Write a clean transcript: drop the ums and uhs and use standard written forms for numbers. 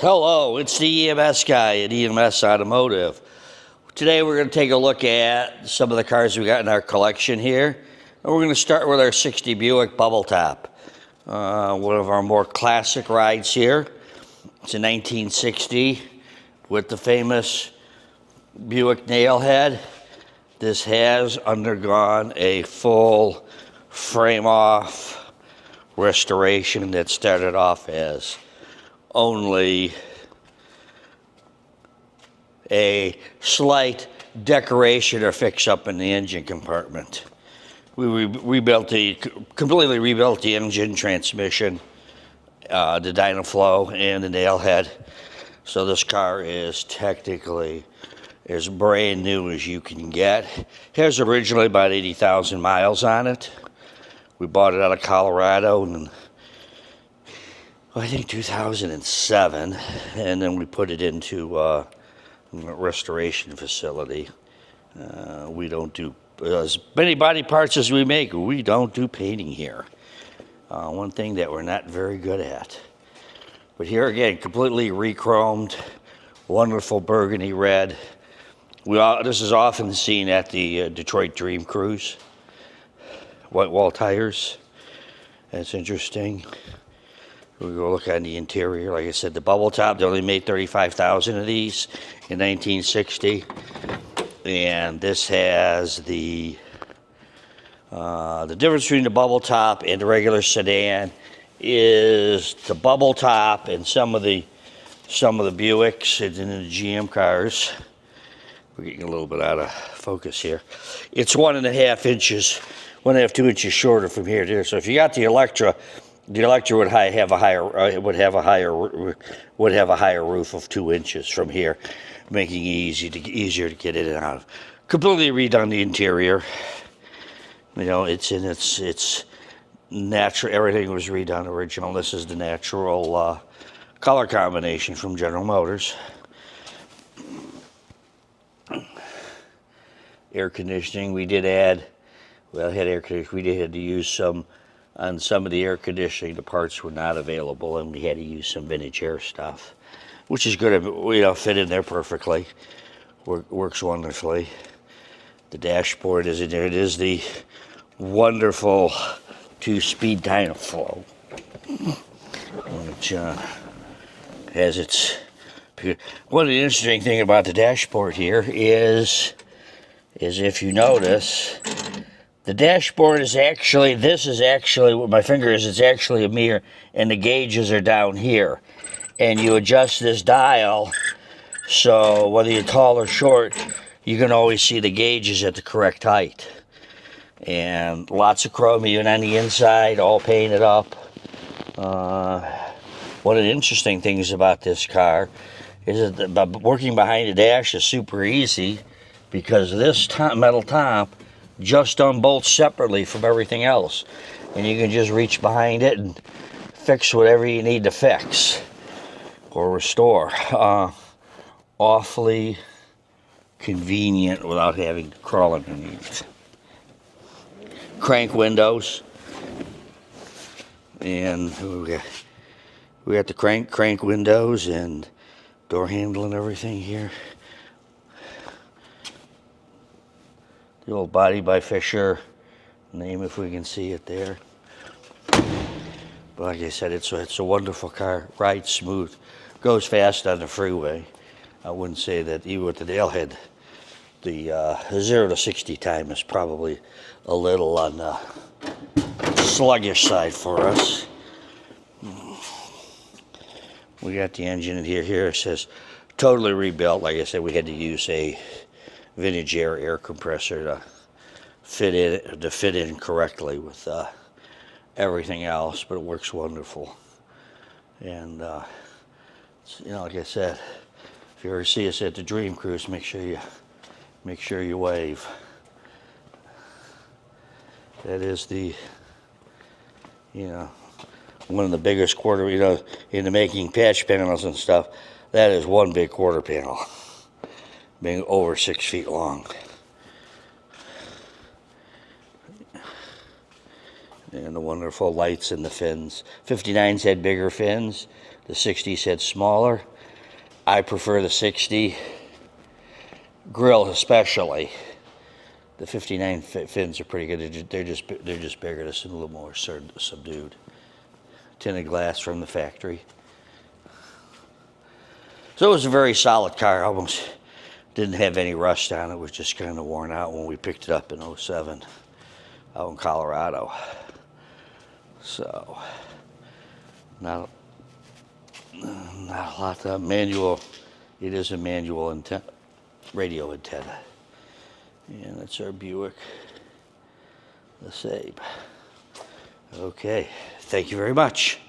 Hello, it's the EMS guy at EMS Automotive. Today we're going to take a look at some of the cars we got in our collection here. And we're going to start with our 60 Buick Bubble Top. One of our more classic rides here. It's a 1960 with the famous Buick nail head. This has undergone a full frame-off restoration that started off as only a slight decoration or fix-up in the engine compartment. We completely rebuilt the engine, transmission, the Dynaflow, and the nail head. So this car is technically as brand new as you can get. It has originally about 80,000 miles on it. We bought it out of Colorado in, I think, 2007, and then we put it into a restoration facility. We don't do as many body parts as we make. We don't do painting here. One thing that we're not very good at. But here again, completely re-chromed, wonderful burgundy red. This is often seen at the Detroit Dream Cruise. White wall tires. That's interesting. We'll go look on the interior. Like I said, the bubble top, they only made 35,000 of these in 1960. And this has the difference between the bubble top and the regular sedan is the bubble top and some of the Buicks and the GM cars. We're getting a little bit out of focus here. It's 1.5 inches, 2 inches shorter from here to here. So if you got the Electra would have a higher roof of 2 inches from here, making it easier to get in and out of. Completely redone the interior. You know, it's in its natural. Everything was redone original. This is the natural color combination from General Motors. Air conditioning, we did add. Well, it had air conditioning. We had to use some. On some of the air conditioning, the parts were not available, and we had to use some vintage air stuff, which is good. Fit in there perfectly. Works wonderfully. The dashboard is in there. It is the wonderful 2-speed Dynaflow, which has its. One of the interesting thing about the dashboard here is if you notice. The dashboard is actually, what my finger is, it's actually a mirror, and the gauges are down here. And you adjust this dial, so whether you're tall or short, you can always see the gauges at the correct height. And lots of chromium on the inside, all painted up. One of the interesting things about this car is that working behind the dash is super easy, because this metal top just unbolts separately from everything else, and you can just reach behind it and fix whatever you need to fix or restore. Awfully convenient without having to crawl underneath. Crank windows, and we got the crank windows and door handle and everything here. The old body by Fisher name, if we can see it there. But like I said, it's a wonderful car. Rides smooth, goes fast on the freeway. I wouldn't say that even with the nail head, the 0 to 60 time is probably a little on the sluggish side for us. We got the engine in here. Here it says totally rebuilt. Like I said, we had to use a vintage air compressor to fit in correctly with everything else, but it works wonderful. And like I said, if you ever see us at the Dream Cruise, make sure you wave. That is the one of the biggest quarter in the making patch panels and stuff. That is one big quarter panel, being over 6 feet long. And the wonderful lights in the fins. 59s had bigger fins. The 60s had smaller. I prefer the 60 grill, especially. The 59 fins are pretty good. They're just bigger, just a little more subdued. Tinted glass from the factory. So it was a very solid car. Almost didn't have any rust on it. It was just kind of worn out when we picked it up in '07 out in Colorado. So not a lot of manual. It is a manual radio antenna. And that's our Buick LeSabre. Okay, thank you very much.